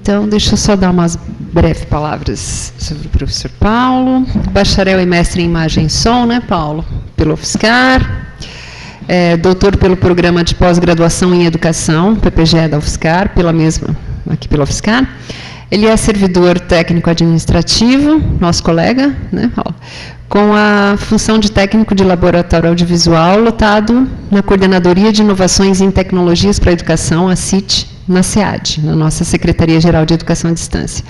Então, deixa eu só dar umas breves palavras sobre o professor Paulo. Bacharel e mestre em imagem e som, né, Paulo? Pelo UFSCar. Doutor pelo programa de pós-graduação em educação, PPGE da UFSCar, aqui pela UFSCar. Ele é servidor técnico administrativo, nosso colega, né, Paulo? Com a função de técnico de laboratório audiovisual, lotado na Coordenadoria de Inovações em Tecnologias para a Educação, a CIT, na SEAD, na nossa Secretaria-Geral de Educação à Distância.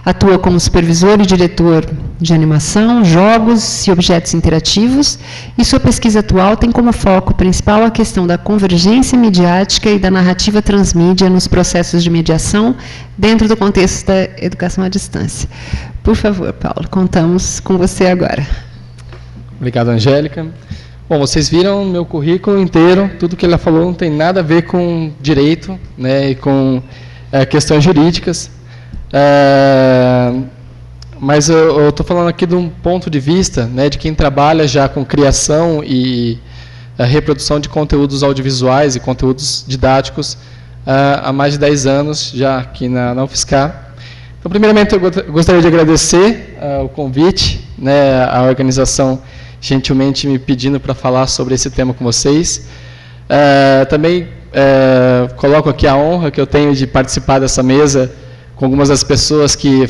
Atua como supervisor e diretor de animação, jogos e objetos interativos, e sua pesquisa atual tem como foco principal a questão da convergência midiática e da narrativa transmídia nos processos de mediação dentro do contexto da educação à distância. Por favor, Paulo, contamos com você agora. Obrigado, Angélica. Bom, vocês viram meu currículo inteiro, tudo que ela falou não tem nada a ver com direito, né, e com questões jurídicas, mas eu estou falando aqui de um ponto de vista, né, de quem trabalha já com criação e reprodução de conteúdos audiovisuais e conteúdos didáticos há mais de 10 anos, já aqui na UFSCar. Então, primeiramente, eu gostaria de agradecer o convite, né, à organização gentilmente me pedindo para falar sobre esse tema com vocês. Também coloco aqui a honra que eu tenho de participar dessa mesa com algumas das pessoas que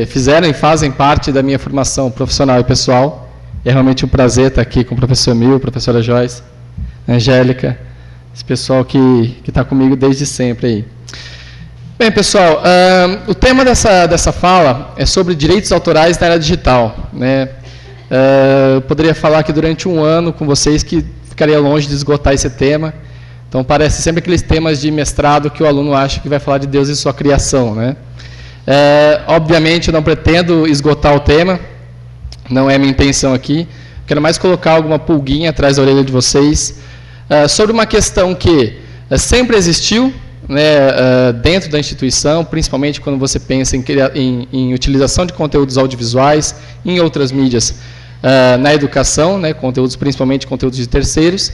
fizeram e fazem parte da minha formação profissional e pessoal. É realmente um prazer estar aqui com o professor Mil, a professora Joyce, a Angélica, esse pessoal que está comigo desde sempre aí. Bem, pessoal, o tema dessa fala é sobre direitos autorais na era digital, né? Eu poderia falar aqui durante um ano com vocês que ficaria longe de esgotar esse tema. Então, parece sempre aqueles temas de mestrado que o aluno acha que vai falar de Deus e sua criação, né? Obviamente, eu não pretendo esgotar o tema, não é minha intenção aqui. Quero mais colocar alguma pulguinha atrás da orelha de vocês sobre uma questão que sempre existiu, né, dentro da instituição, principalmente quando você pensa em utilização de conteúdos audiovisuais, em outras mídias, na educação, né, conteúdos, principalmente conteúdos de terceiros,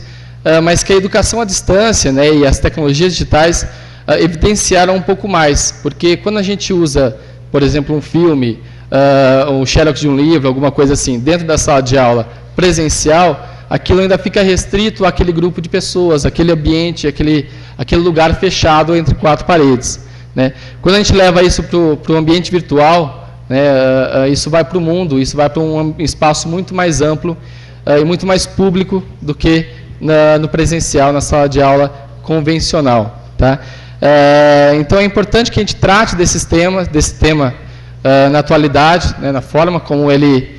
mas que a educação à distância, né, e as tecnologias digitais evidenciaram um pouco mais, porque quando a gente usa, por exemplo, um filme, um xerox de um livro, alguma coisa assim, dentro da sala de aula presencial, aquilo ainda fica restrito àquele grupo de pessoas, aquele ambiente, aquele lugar fechado entre quatro paredes, né? Quando a gente leva isso para o ambiente virtual, né, isso vai para o mundo, isso vai para um espaço muito mais amplo e muito mais público do que no presencial, na sala de aula convencional, tá? Então é importante que a gente trate desse tema na atualidade, né, na forma como ele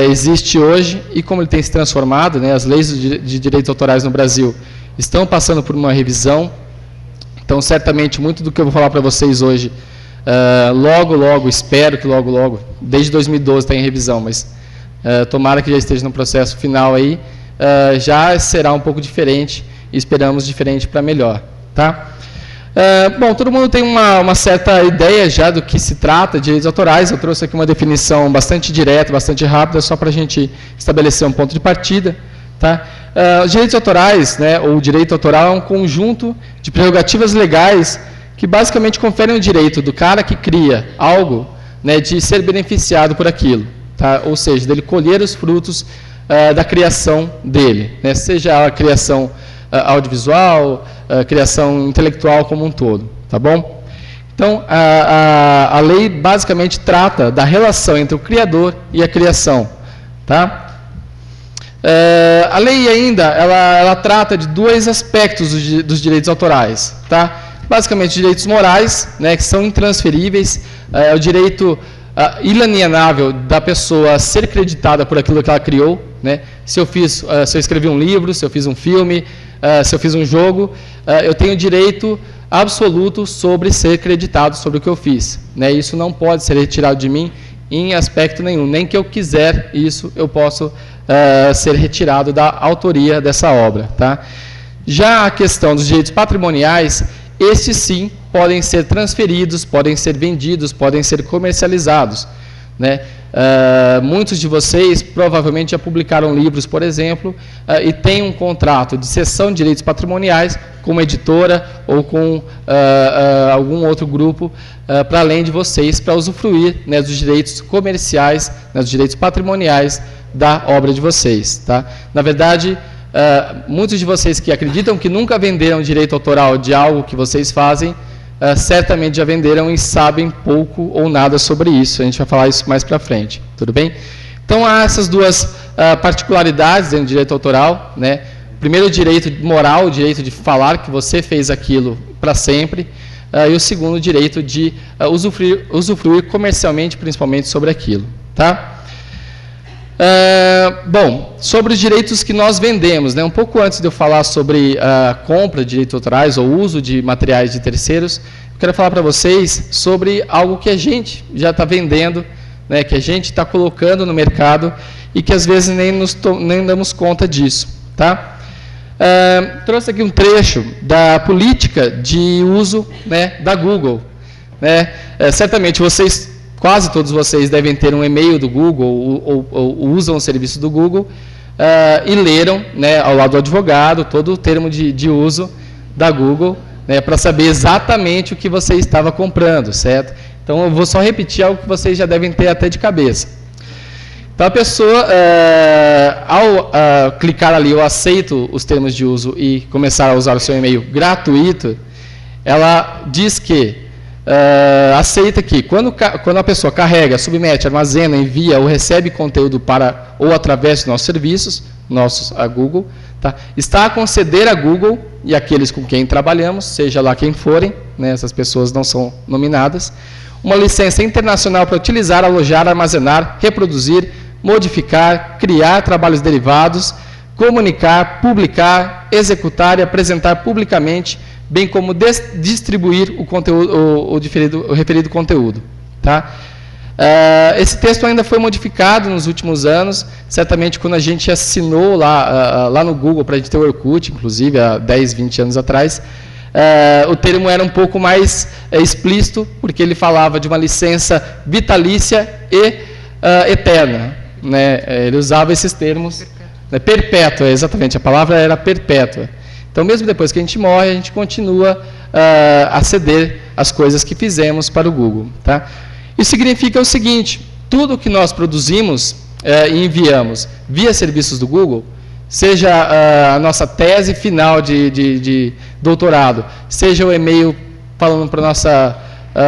existe hoje e como ele tem se transformado, né? As leis de direitos autorais no Brasil estão passando por uma revisão, então certamente muito do que eu vou falar para vocês hoje, logo, espero que logo, desde 2012 está em revisão, mas tomara que já esteja no processo final aí, já será um pouco diferente e esperamos diferente para melhor, tá? Bom, todo mundo tem uma certa ideia já do que se trata de direitos autorais. Eu trouxe aqui uma definição bastante direta, bastante rápida, só para a gente estabelecer um ponto de partida, tá? Os direitos autorais, né, ou direito autoral, é um conjunto de prerrogativas legais que basicamente conferem o direito do cara que cria algo, né, de ser beneficiado por aquilo, tá? Ou seja, dele colher os frutos da criação dele, né? Seja a criação audiovisual, criação intelectual como um todo, tá bom? Então, a lei basicamente trata da relação entre o criador e a criação, tá? A lei ainda, ela trata de dois aspectos dos direitos autorais, tá? Basicamente, direitos morais, né, que são intransferíveis, é o direito inalienável da pessoa a ser creditada por aquilo que ela criou, né? Se eu escrevi um livro, se eu fiz um filme, se eu fiz um jogo, eu tenho direito absoluto sobre ser creditado sobre o que eu fiz, né? Isso não pode ser retirado de mim em aspecto nenhum, nem que eu quiser isso, eu posso ser retirado da autoria dessa obra, tá? Já a questão dos direitos patrimoniais, estes sim podem ser transferidos, podem ser vendidos, podem ser comercializados, né? Muitos de vocês provavelmente já publicaram livros, por exemplo, e têm um contrato de cessão de direitos patrimoniais com uma editora ou com algum outro grupo para além de vocês, para usufruir, né, dos direitos comerciais, né, dos direitos patrimoniais da obra de vocês. Tá? Na verdade, muitos de vocês que acreditam que nunca venderam direito autoral de algo que vocês fazem, certamente já venderam e sabem pouco ou nada sobre isso. A gente vai falar isso mais para frente, tudo bem? Então, há essas duas particularidades dentro do direito autoral, né? Primeiro, o direito moral, o direito de falar que você fez aquilo para sempre, e o segundo, o direito de usufruir comercialmente, principalmente, sobre aquilo, tá? Bom, sobre os direitos que nós vendemos, né? Um pouco antes de eu falar sobre a compra de direitos autorais ou uso de materiais de terceiros, eu quero falar para vocês sobre algo que a gente já está vendendo, né? Que a gente está colocando no mercado e que às vezes nem damos conta disso. Tá? Trouxe aqui um trecho da política de uso, né, da Google. Né? Certamente vocês... Quase todos vocês devem ter um e-mail do Google ou usam o serviço do Google e leram, né, ao lado do advogado, todo o termo de uso da Google, né, para saber exatamente o que você estava comprando, certo? Então, eu vou só repetir algo que vocês já devem ter até de cabeça. Então, a pessoa, ao clicar ali, eu aceito os termos de uso e começar a usar o seu e-mail gratuito, ela diz que aceita que quando a pessoa carrega, submete, armazena, envia ou recebe conteúdo para ou através dos nossos serviços, a Google, tá? Está a conceder a Google e aqueles com quem trabalhamos, seja lá quem forem, né, essas pessoas não são nominadas, uma licença internacional para utilizar, alojar, armazenar, reproduzir, modificar, criar trabalhos derivados, comunicar, publicar, executar e apresentar publicamente, bem como distribuir o conteúdo, o referido conteúdo. Tá? Esse texto ainda foi modificado nos últimos anos, certamente quando a gente assinou lá no Google, para a gente ter o Orkut, inclusive, há 10, 20 anos atrás, o termo era um pouco mais explícito, porque ele falava de uma licença vitalícia e eterna. Né? Ele usava esses termos. Perpétua, exatamente, a palavra era perpétua. Então, mesmo depois que a gente morre, a gente continua a ceder as coisas que fizemos para o Google. Tá? Isso significa o seguinte, tudo que nós produzimos e enviamos via serviços do Google, seja a nossa tese final de doutorado, seja o e-mail falando para a nossa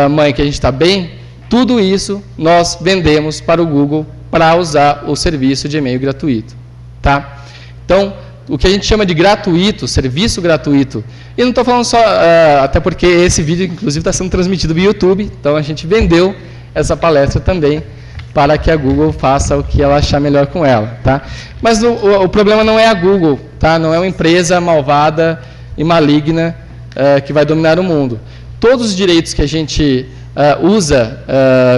mãe que a gente está bem, tudo isso nós vendemos para o Google para usar o serviço de e-mail gratuito. Tá? Então, o que a gente chama de gratuito, serviço gratuito, e não estou falando só, até porque esse vídeo, inclusive, está sendo transmitido no YouTube, então a gente vendeu essa palestra também para que a Google faça o que ela achar melhor com ela. Tá? Mas o problema não é a Google, tá? Não é uma empresa malvada e maligna que vai dominar o mundo. Todos os direitos que a gente usa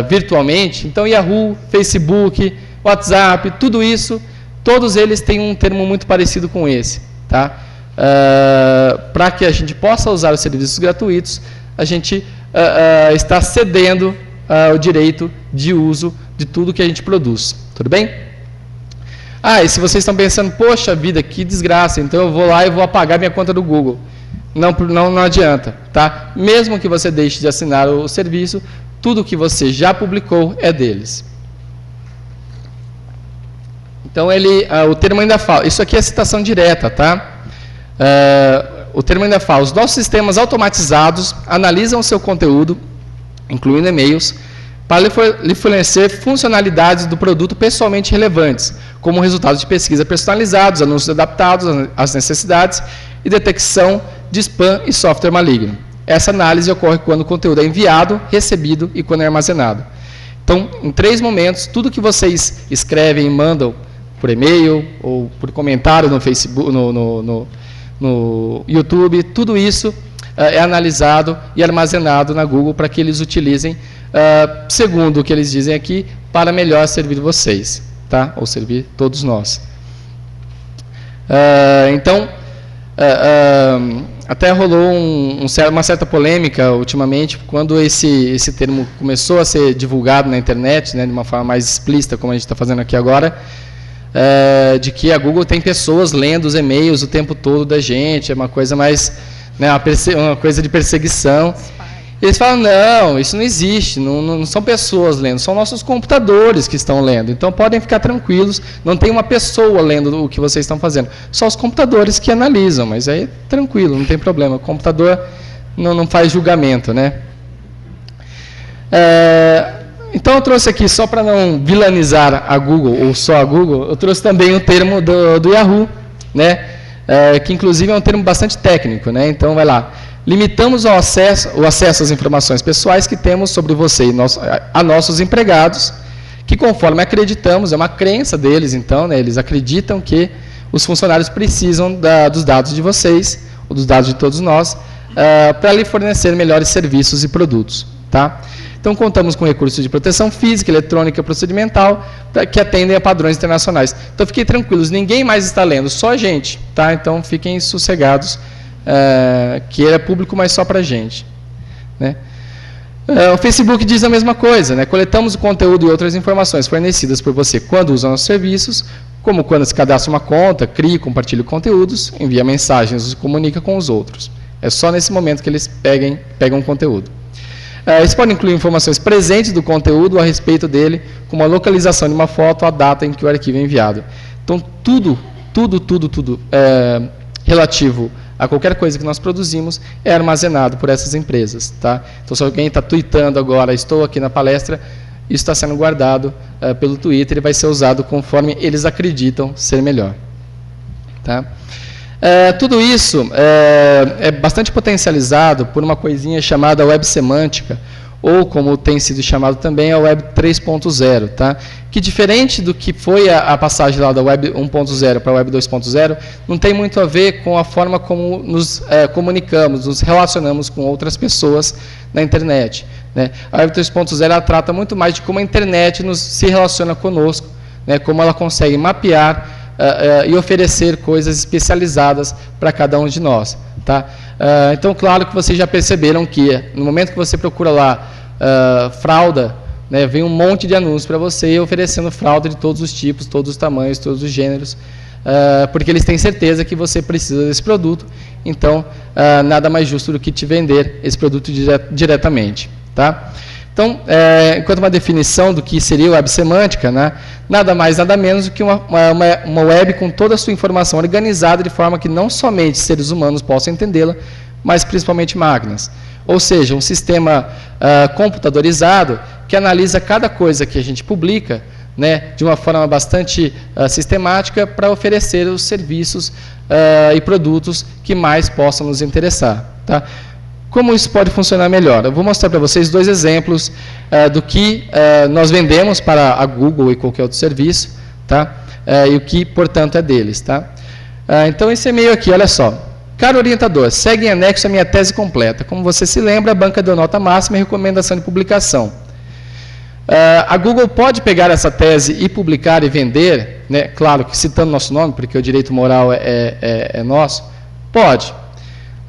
virtualmente, então Yahoo, Facebook, WhatsApp, tudo isso, todos eles têm um termo muito parecido com esse. Tá? Para que a gente possa usar os serviços gratuitos, a gente está cedendo o direito de uso de tudo que a gente produz. Tudo bem? E se vocês estão pensando, poxa vida, que desgraça, então eu vou lá e vou apagar minha conta do Google. Não adianta. Tá? Mesmo que você deixe de assinar o serviço, tudo que você já publicou é deles. Então, o termo ainda fala, isso aqui é citação direta, tá? O termo ainda fala, os nossos sistemas automatizados analisam o seu conteúdo, incluindo e-mails, para lhe fornecer funcionalidades do produto pessoalmente relevantes, como resultados de pesquisa personalizados, anúncios adaptados às necessidades e detecção de spam e software maligno. Essa análise ocorre quando o conteúdo é enviado, recebido e quando é armazenado. Então, em 3 momentos, tudo que vocês escrevem e mandam por e-mail ou por comentário no Facebook, no YouTube, tudo isso é analisado e armazenado na Google para que eles utilizem, segundo o que eles dizem aqui, para melhor servir vocês, tá? Ou servir todos nós. Então, até rolou uma certa polêmica ultimamente, quando esse termo começou a ser divulgado na internet, né, de uma forma mais explícita, como a gente está fazendo aqui agora, de que a Google tem pessoas lendo os e-mails o tempo todo da gente, é uma coisa mais, né, uma coisa de perseguição. Eles falam, não, isso não existe, não são pessoas lendo, são nossos computadores que estão lendo. Então, podem ficar tranquilos, não tem uma pessoa lendo o que vocês estão fazendo. Só os computadores que analisam, mas aí tranquilo, não tem problema. O computador não faz julgamento, né? Então, eu trouxe aqui, só para não vilanizar a Google, ou só a Google, eu trouxe também o termo do Yahoo, né? Que, inclusive, é um termo bastante técnico, né? Então, vai lá. Limitamos o acesso às informações pessoais que temos sobre você e a nossos empregados, que conforme acreditamos, é uma crença deles, então, né, eles acreditam que os funcionários precisam dos dados de vocês, ou dos dados de todos nós, para lhe fornecer melhores serviços e produtos. Tá? Então, contamos com recursos de proteção física, eletrônica e procedimental, que atendem a padrões internacionais. Então, fiquem tranquilos, ninguém mais está lendo, só a gente. Tá? Então, fiquem sossegados. Que é público, mas só para a gente. Né? O Facebook diz a mesma coisa, né? Coletamos o conteúdo e outras informações fornecidas por você quando usa nossos serviços, como quando se cadastra uma conta, cria e compartilha conteúdos, envia mensagens ou se comunica com os outros. É só nesse momento que eles pegam o conteúdo. Eles podem incluir informações presentes do conteúdo a respeito dele, como a localização de uma foto, a data em que o arquivo é enviado. Então, tudo relativo a qualquer coisa que nós produzimos é armazenado por essas empresas. Tá? Então, se alguém está tweetando agora, estou aqui na palestra, isso está sendo guardado pelo Twitter e vai ser usado conforme eles acreditam ser melhor. Tá? Tudo isso é bastante potencializado por uma coisinha chamada web semântica, ou como tem sido chamado também, a Web 3.0, tá? Que diferente do que foi a passagem lá da Web 1.0 para a Web 2.0, não tem muito a ver com a forma como nos comunicamos, nos relacionamos com outras pessoas na internet. Né? A Web 3.0 trata muito mais de como a internet se relaciona conosco, né? Como ela consegue mapear e oferecer coisas especializadas para cada um de nós. Tá? Então, claro que vocês já perceberam que, no momento que você procura lá fralda, né, vem um monte de anúncios para você oferecendo fralda de todos os tipos, todos os tamanhos, todos os gêneros, porque eles têm certeza que você precisa desse produto, então, nada mais justo do que te vender esse produto diretamente. Tá? Então, enquanto uma definição do que seria web semântica, né, nada mais, nada menos do que uma web com toda a sua informação organizada de forma que não somente seres humanos possam entendê-la, mas principalmente máquinas. Ou seja, um sistema computadorizado que analisa cada coisa que a gente publica, né, de uma forma bastante sistemática para oferecer os serviços e produtos que mais possam nos interessar. Tá? Como isso pode funcionar melhor? Eu vou mostrar para vocês 2 exemplos do que nós vendemos para a Google e qualquer outro serviço, tá? E o que, portanto, é deles. Tá? Então, esse e-mail aqui, olha só. Caro orientador, segue em anexo a minha tese completa. Como você se lembra, a banca deu nota máxima e recomendação de publicação. A Google pode pegar essa tese e publicar e vender, né? Claro que citando nosso nome, porque o direito moral é nosso. Pode.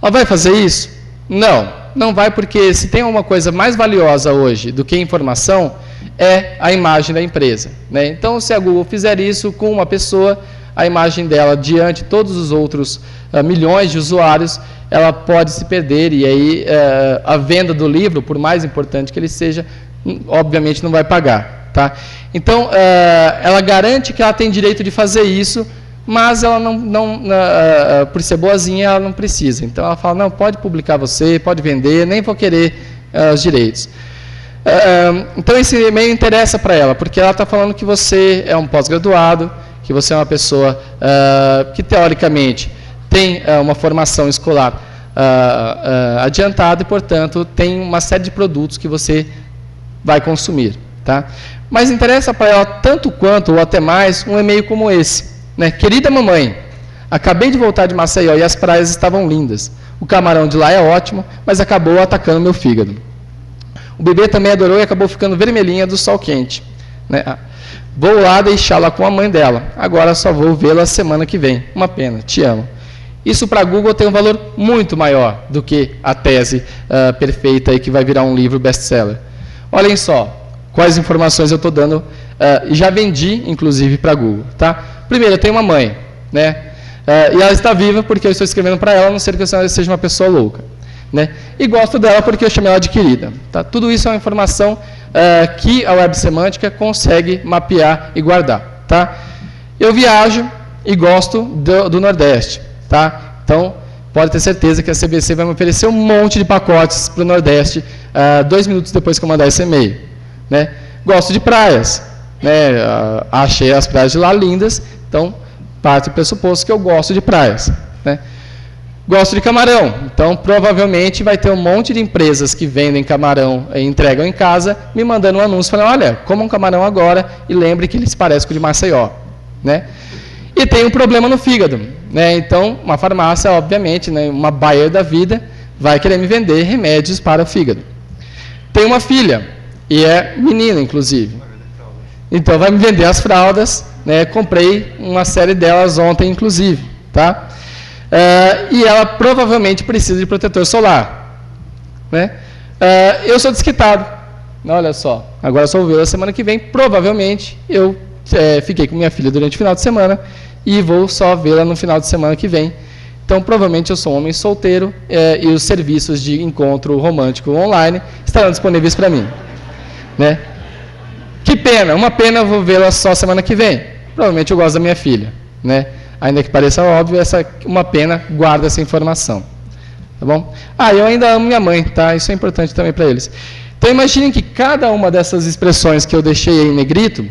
Ela vai fazer isso? Não vai, porque se tem uma coisa mais valiosa hoje do que informação, é a imagem da empresa. Né? Então, se a Google fizer isso com uma pessoa, a imagem dela diante de todos os outros milhões de usuários, ela pode se perder, e aí a venda do livro, por mais importante que ele seja, obviamente não vai pagar. Tá? Então, ela garante que ela tem direito de fazer isso, mas ela por ser boazinha, ela não precisa. Então, ela fala, não, pode publicar você, pode vender, nem vou querer os direitos. Então, esse e-mail interessa para ela, porque ela está falando que você é um pós-graduado, que você é uma pessoa que, teoricamente, tem uma formação escolar adiantada e, portanto, tem uma série de produtos que você vai consumir. Tá? Mas interessa para ela tanto quanto, ou até mais, um e-mail como esse. Né? Querida mamãe, acabei de voltar de Maceió e as praias estavam lindas. O camarão de lá é ótimo, mas acabou atacando meu fígado. O bebê também adorou e acabou ficando vermelhinha do sol quente. Né? Vou lá deixá-la com a mãe dela. Agora só vou vê-la semana que vem. Uma pena, te amo. Isso para a Google tem um valor muito maior do que a tese perfeita aí que vai virar um livro best-seller. Olhem só quais informações eu estou dando, e já vendi, inclusive, para a Google. Tá? Primeiro, eu tenho uma mãe, né? E ela está viva porque eu estou escrevendo para ela, a não ser que eu seja uma pessoa louca. Né? E gosto dela porque eu chamei ela de querida. Tá? Tudo isso é uma informação que a Web Semântica consegue mapear e guardar. Tá? Eu viajo e gosto do Nordeste. Tá? Então, pode ter certeza que a CVC vai me oferecer um monte de pacotes para o Nordeste 2 minutos depois que eu mandar esse e-mail. Né? Gosto de praias. Né? Achei as praias de lá lindas, então parte do pressuposto que eu gosto de praias. Né? Gosto de camarão, então provavelmente vai ter um monte de empresas que vendem camarão e entregam em casa, me mandando um anúncio falando, olha, coma um camarão agora e lembre que ele se parece com o de Maceió. Né? E tem um problema no fígado. Né? Então, uma farmácia, obviamente, né, uma Bayer da vida, vai querer me vender remédios para o fígado. Tem uma filha, e é menina, inclusive. Então, vai me vender as fraldas, né? Comprei uma série delas ontem, inclusive. Tá? E ela provavelmente precisa de protetor solar. Né? Eu sou desquitado. Olha só, agora só vou ver a semana que vem. Provavelmente eu fiquei com minha filha durante o final de semana e vou só vê-la no final de semana que vem. Então, provavelmente eu sou um homem solteiro e os serviços de encontro romântico online estarão disponíveis para mim. Né? Que pena, uma pena, eu vou vê-la só semana que vem. Provavelmente eu gosto da minha filha. Né? Ainda que pareça óbvio, uma pena guarda essa informação. Tá bom? Eu ainda amo minha mãe, tá? Isso é importante também para eles. Então, imaginem que cada uma dessas expressões que eu deixei aí em negrito,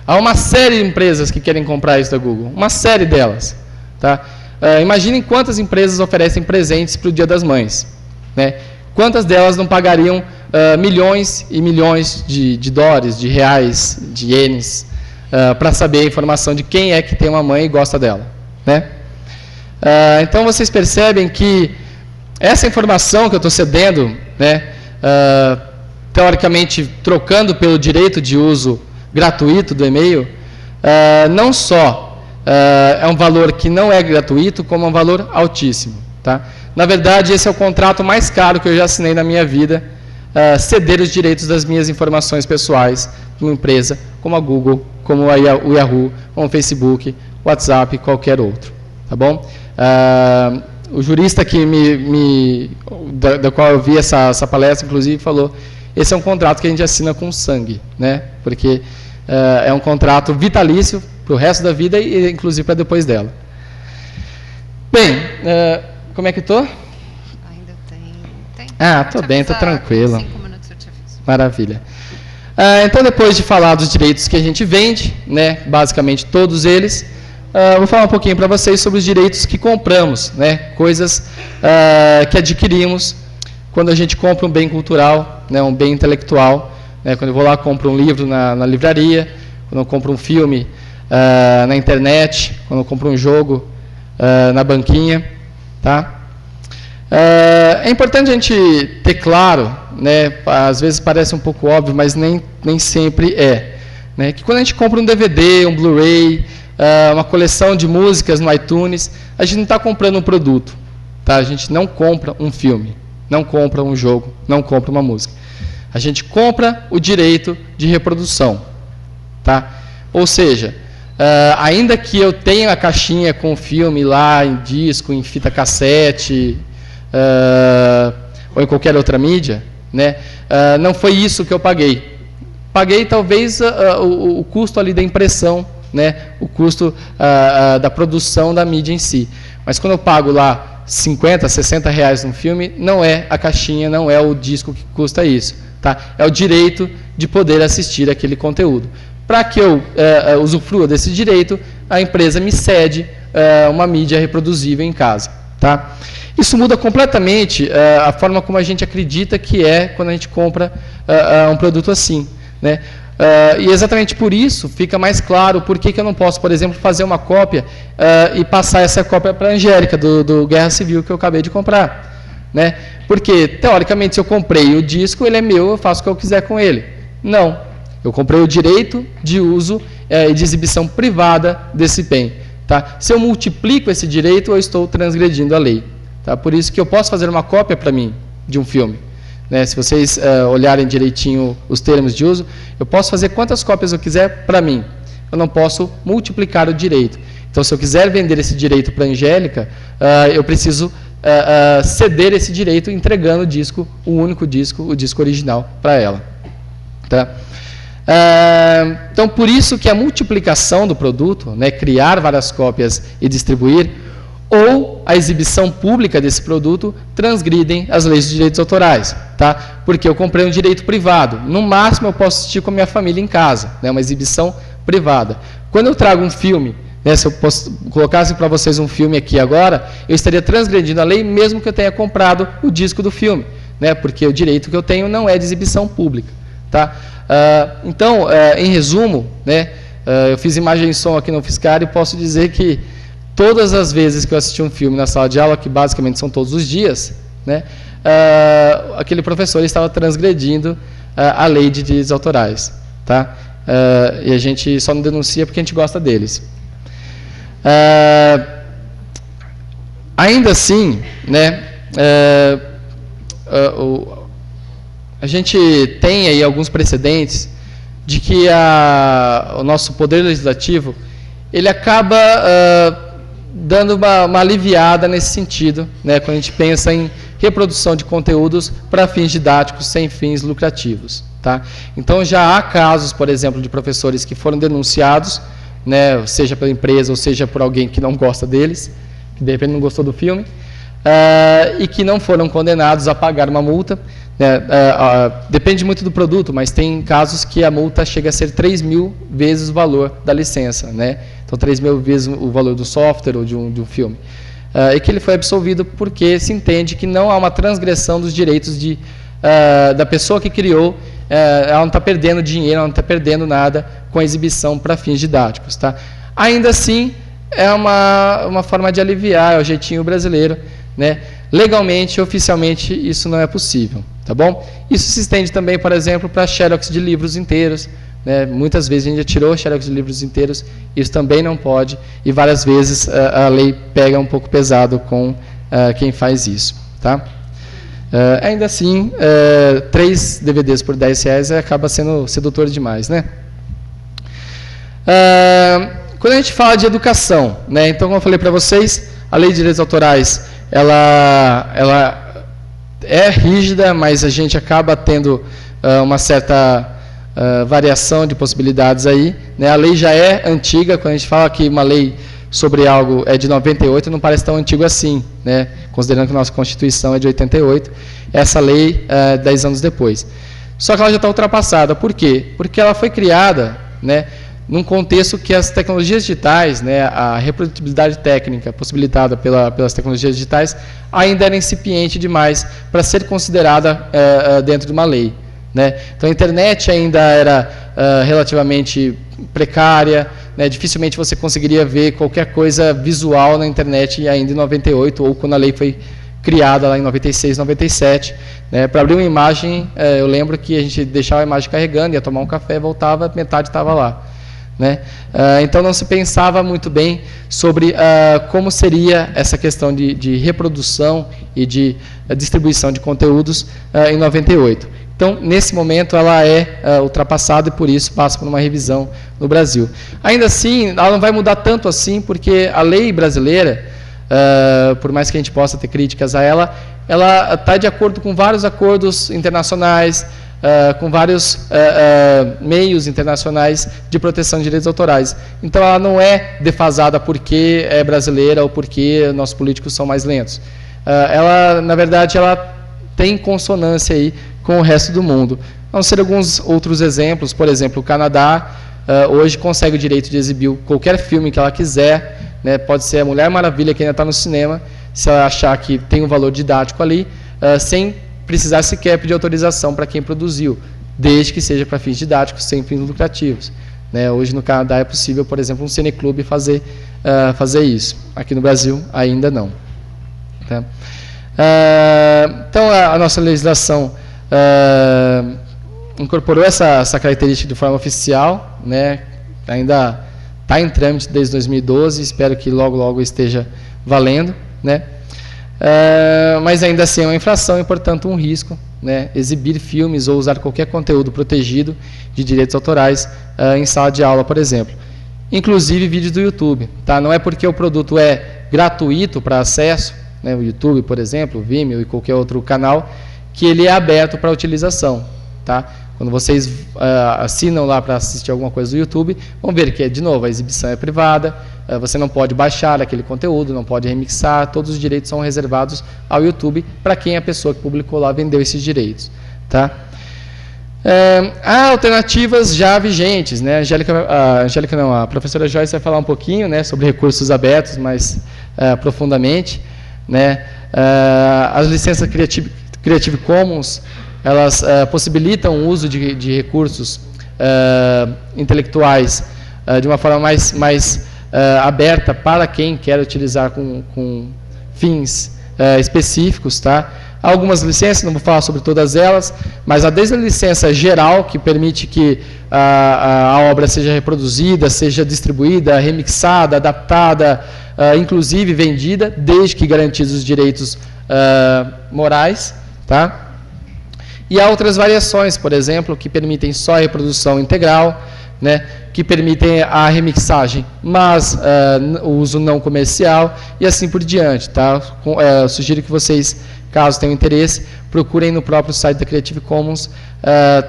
há uma série de empresas que querem comprar isso da Google. Uma série delas. Tá? Imaginem quantas empresas oferecem presentes para o Dia das Mães. Né? Quantas delas não pagariam milhões e milhões de dólares, de reais, de ienes, para saber a informação de quem é que tem uma mãe e gosta dela. Né? Então, vocês percebem que essa informação que eu estou cedendo, né, teoricamente trocando pelo direito de uso gratuito do e-mail, não só é um valor que não é gratuito, como é um valor altíssimo. Tá? Na verdade, esse é o contrato mais caro que eu já assinei na minha vida, ceder os direitos das minhas informações pessoais para uma empresa como a Google, como o Yahoo, como o Facebook, WhatsApp, qualquer outro. Tá bom? O jurista que da qual eu vi essa palestra, inclusive, falou, esse é um contrato que a gente assina com sangue, né? Porque é um contrato vitalício para o resto da vida e, inclusive, para depois dela. Bem, como é que estou? Ainda tem. Estou bem, estou tranquilo. 5 minutos eu te aviso. Maravilha. Então, depois de falar dos direitos que a gente vende, né, basicamente todos eles, vou falar um pouquinho para vocês sobre os direitos que compramos, né, coisas que adquirimos quando a gente compra um bem cultural, né, um bem intelectual. Né, quando eu vou lá, compro um livro na livraria, quando eu compro um filme na internet, quando eu compro um jogo na banquinha. Tá? É importante a gente ter claro, né, às vezes parece um pouco óbvio, mas nem sempre é, né, que quando a gente compra um DVD, um Blu-ray, uma coleção de músicas no iTunes, a gente não está comprando um produto. Tá? A gente não compra um filme, não compra um jogo, não compra uma música. A gente compra o direito de reprodução. Tá? Ou seja, ainda que eu tenha a caixinha com o filme lá em disco, em fita cassete, ou em qualquer outra mídia, né, não foi isso que eu paguei. Paguei talvez o custo ali da impressão, né, o custo da produção da mídia em si. Mas quando eu pago lá 50, 60 reais num filme, não é a caixinha, não é o disco que custa isso. Tá? É o direito de poder assistir aquele conteúdo. Para que eu usufrua desse direito, a empresa me cede uma mídia reproduzível em casa. Tá? Isso muda completamente a forma como a gente acredita que é quando a gente compra um produto assim. Né? E exatamente por isso fica mais claro por que eu não posso, por exemplo, fazer uma cópia e passar essa cópia para a Angélica, do Guerra Civil, que eu acabei de comprar. Né? Porque, teoricamente, se eu comprei o disco, ele é meu, eu faço o que eu quiser com ele. Não. Eu comprei o direito de uso e de exibição privada desse bem. Tá? Se eu multiplico esse direito, eu estou transgredindo a lei. Tá? Por isso que eu posso fazer uma cópia para mim de um filme. Né? Se vocês olharem direitinho os termos de uso, eu posso fazer quantas cópias eu quiser para mim. Eu não posso multiplicar o direito. Então, se eu quiser vender esse direito para a Angélica, eu preciso ceder esse direito entregando o disco, o único disco, o disco original para ela. Tá? Então, por isso que a multiplicação do produto, né, criar várias cópias e distribuir, ou a exibição pública desse produto, transgridem as leis de direitos autorais. Tá? Porque eu comprei um direito privado. No máximo, eu posso assistir com a minha família em casa, né, uma exibição privada. Quando eu trago um filme, né, se eu colocasse para vocês um filme aqui agora, eu estaria transgredindo a lei mesmo que eu tenha comprado o disco do filme, né, porque o direito que eu tenho não é de exibição pública. Tá? Então, em resumo, né, eu fiz imagem e som aqui no UFSCar e posso dizer que todas as vezes que eu assisti um filme na sala de aula, que basicamente são todos os dias, né, aquele professor estava transgredindo a lei de direitos autorais. Tá? E a gente só não denuncia porque a gente gosta deles. Ainda assim, né, a gente tem aí alguns precedentes de que o nosso poder legislativo ele acaba dando uma aliviada nesse sentido, né, quando a gente pensa em reprodução de conteúdos para fins didáticos sem fins lucrativos. Tá? Então, já há casos, por exemplo, de professores que foram denunciados, né, seja pela empresa ou seja por alguém que não gosta deles, que de repente não gostou do filme, e que não foram condenados a pagar uma multa. Né, depende muito do produto, mas tem casos que a multa chega a ser 3.000 vezes o valor da licença. Né? Então, 3.000 vezes o valor do software ou de um filme. E que ele foi absolvido porque se entende que não há uma transgressão dos direitos da pessoa que criou. Ela não está perdendo dinheiro, ela não está perdendo nada com a exibição para fins didáticos. Tá? Ainda assim, é uma forma de aliviar, é o jeitinho brasileiro. Né? Legalmente, oficialmente, isso não é possível. Tá bom? Isso se estende também, por exemplo, para xerox de livros inteiros. Né? Muitas vezes a gente já tirou xerox de livros inteiros, isso também não pode, e várias vezes a lei pega um pouco pesado com quem faz isso. Tá? Ainda assim, 3 DVDs por R$10 acaba sendo sedutor demais. Né? Quando a gente fala de educação, né? Então, como eu falei para vocês, a Lei de Direitos Autorais ela é rígida, mas a gente acaba tendo uma certa variação de possibilidades aí. Né? A lei já é antiga, quando a gente fala que uma lei sobre algo é de 98, não parece tão antigo assim, né? Considerando que a nossa Constituição é de 88, essa lei 10 anos depois. Só que ela já está ultrapassada. Por quê? Porque ela foi criada, né, num contexto que as tecnologias digitais, né, a reprodutibilidade técnica possibilitada pelas tecnologias digitais, ainda era incipiente demais para ser considerada dentro de uma lei. Né? Então, a internet ainda era relativamente precária, né? Dificilmente você conseguiria ver qualquer coisa visual na internet ainda em 98, ou quando a lei foi criada lá em 96, 97. Né? Para abrir uma imagem, eu lembro que a gente deixava a imagem carregando, ia tomar um café, voltava, metade estava lá. Né? Então, não se pensava muito bem sobre como seria essa questão de reprodução e de distribuição de conteúdos em 98. Então, nesse momento, ela é ultrapassada e, por isso, passa por uma revisão no Brasil. Ainda assim, ela não vai mudar tanto assim, porque a lei brasileira, por mais que a gente possa ter críticas a ela está de acordo com vários acordos internacionais, com vários meios internacionais de proteção de direitos autorais. Então, ela não é defasada porque é brasileira ou porque nossos políticos são mais lentos. Ela, na verdade, ela tem consonância aí com o resto do mundo. Vamos ser alguns outros exemplos. Por exemplo, o Canadá hoje consegue o direito de exibir qualquer filme que ela quiser. Né? Pode ser a Mulher Maravilha, que ainda está no cinema, se ela achar que tem um valor didático ali, sem precisar sequer pedir autorização para quem produziu, desde que seja para fins didáticos, sem fins lucrativos. Né? Hoje no Canadá é possível, por exemplo, um cineclube fazer isso. Aqui no Brasil ainda não. Tá? Então, a nossa legislação incorporou essa característica de forma oficial, né? Ainda Está em trâmite desde 2012, espero que logo, logo esteja valendo, né? Mas ainda assim é uma infração e, portanto, um risco, né? Exibir filmes ou usar qualquer conteúdo protegido de direitos autorais em sala de aula, por exemplo. Inclusive vídeos do YouTube, tá? Não é porque o produto é gratuito para acesso, né? O YouTube, por exemplo, o Vimeo e qualquer outro canal, que ele é aberto para utilização, tá? Quando vocês assinam lá para assistir alguma coisa do YouTube, vão ver que, de novo, a exibição é privada, você não pode baixar aquele conteúdo, não pode remixar, todos os direitos são reservados ao YouTube para quem a pessoa que publicou lá vendeu esses direitos. Tá? Há alternativas já vigentes, né? A professora Joyce vai falar um pouquinho, né, sobre recursos abertos, mais profundamente. Né? As licenças Creative Commons, elas possibilitam o uso de recursos intelectuais de uma forma mais aberta para quem quer utilizar com fins específicos. Tá? Há algumas licenças, não vou falar sobre todas elas, mas há desde a licença geral, que permite que a obra seja reproduzida, seja distribuída, remixada, adaptada, inclusive vendida, desde que garantidos os direitos morais. Tá? E há outras variações, por exemplo, que permitem só a reprodução integral, né, que permitem a remixagem, mas o uso não comercial e assim por diante. Tá? Sugiro que vocês, caso tenham interesse, procurem no próprio site da Creative Commons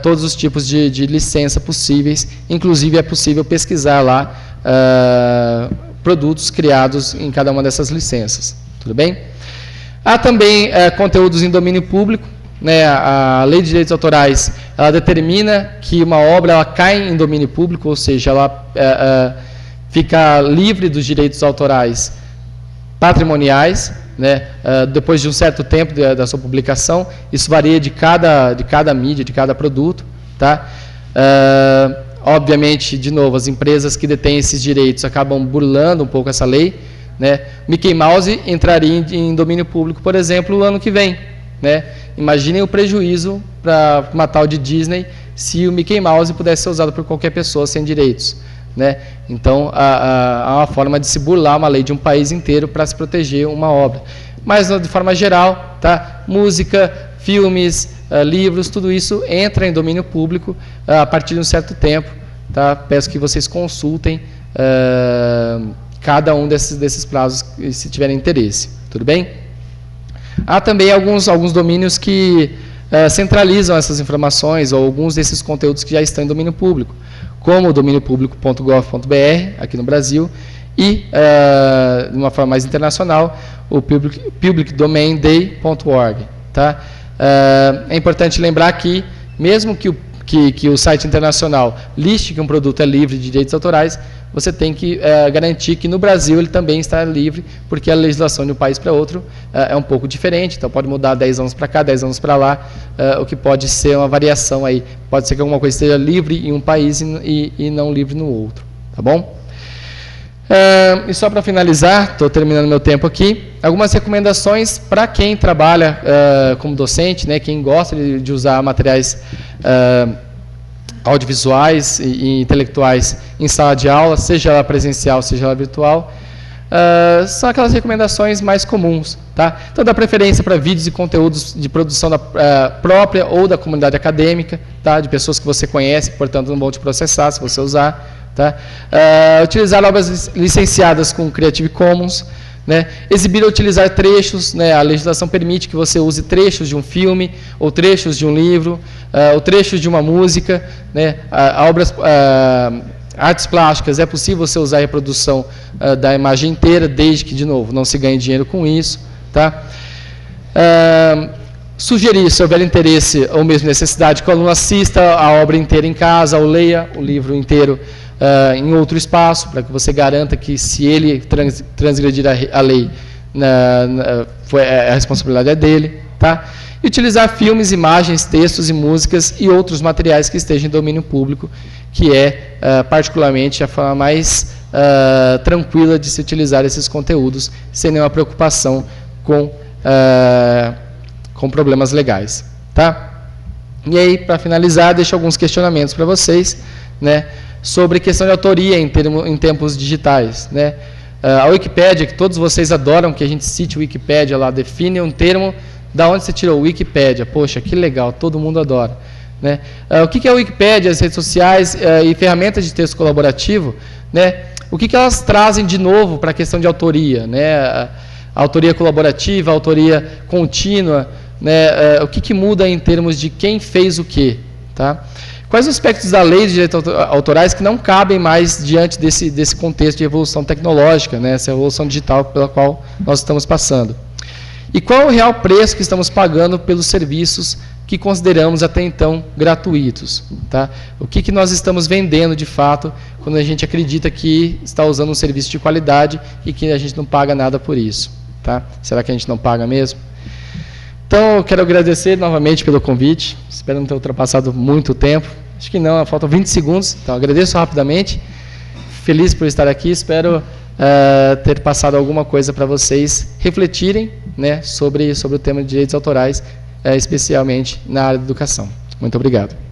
todos os tipos de licença possíveis, inclusive é possível pesquisar lá produtos criados em cada uma dessas licenças. Tudo bem? Há também conteúdos em domínio público. Né, a Lei de Direitos Autorais, ela determina que uma obra ela cai em domínio público, ou seja, ela fica livre dos direitos autorais patrimoniais, né, depois de um certo tempo da sua publicação. Isso varia de cada mídia, de cada produto. Tá? Obviamente, de novo, as empresas que detêm esses direitos acabam burlando um pouco essa lei. Né? Mickey Mouse entraria em domínio público, por exemplo, o ano que vem. Né? Imaginem o prejuízo para uma tal de Disney se o Mickey Mouse pudesse ser usado por qualquer pessoa sem direitos. Né? Então, há uma forma de se burlar uma lei de um país inteiro para se proteger uma obra. Mas, de forma geral, tá? Música, filmes, livros, tudo isso entra em domínio público a partir de um certo tempo. Tá? Peço que vocês consultem cada um desses prazos, se tiverem interesse. Tudo bem? Há também alguns domínios que centralizam essas informações, ou alguns desses conteúdos que já estão em domínio público, como o dominiopublico.gov.br, aqui no Brasil, e, de uma forma mais internacional, o publicdomainday.org. Tá? É importante lembrar que, mesmo que o site internacional liste que um produto é livre de direitos autorais, você tem que garantir que no Brasil ele também está livre, porque a legislação de um país para outro é um pouco diferente, então pode mudar 10 anos para cá, 10 anos para lá, o que pode ser uma variação aí. Pode ser que alguma coisa esteja livre em um país e não livre no outro. Tá bom? E só para finalizar, estou terminando meu tempo aqui, algumas recomendações para quem trabalha como docente, né, quem gosta de usar materiais audiovisuais e intelectuais em sala de aula, seja ela presencial, seja ela virtual, são aquelas recomendações mais comuns. Tá? Então, dá preferência para vídeos e conteúdos de produção própria ou da comunidade acadêmica, tá? De pessoas que você conhece, portanto, não vão te processar se você usar. Tá? Utilizar obras licenciadas com Creative Commons. Né? Exibir ou utilizar trechos, né? A legislação permite que você use trechos de um filme, ou trechos de um livro, ou trechos de uma música. Né? Artes plásticas, é possível você usar a reprodução da imagem inteira, desde que, de novo, não se ganhe dinheiro com isso. Tá? Sugerir, se houver interesse ou mesmo necessidade, que o aluno assista a obra inteira em casa, ou leia o livro inteiro em outro espaço, para que você garanta que, se ele transgredir a lei, a responsabilidade é dele. Tá? E utilizar filmes, imagens, textos e músicas e outros materiais que estejam em domínio público, que é particularmente a forma mais tranquila de se utilizar esses conteúdos, sem nenhuma preocupação com problemas legais. Tá? E aí, para finalizar, deixo alguns questionamentos para vocês, né, sobre questão de autoria em tempos digitais, né? A Wikipédia, que todos vocês adoram que a gente cite Wikipédia lá, define um termo, da onde você tirou Wikipédia? Poxa, que legal, todo mundo adora, né? O que é a Wikipédia, as redes sociais e ferramentas de texto colaborativo, né? O que elas trazem de novo para a questão de autoria, né? A autoria colaborativa, a autoria contínua, né? O que muda em termos de quem fez o quê, tá? Quais os aspectos da lei de direitos autorais que não cabem mais diante desse contexto de evolução tecnológica, né? Essa evolução digital pela qual nós estamos passando? E qual é o real preço que estamos pagando pelos serviços que consideramos até então gratuitos? Tá? O que nós estamos vendendo de fato quando a gente acredita que está usando um serviço de qualidade e que a gente não paga nada por isso? Tá? Será que a gente não paga mesmo? Então, eu quero agradecer novamente pelo convite. Espero não ter ultrapassado muito tempo. Acho que não, faltam 20 segundos. Então, agradeço rapidamente. Feliz por estar aqui. Espero ter passado alguma coisa para vocês refletirem, né, sobre o tema de direitos autorais, especialmente na área da educação. Muito obrigado.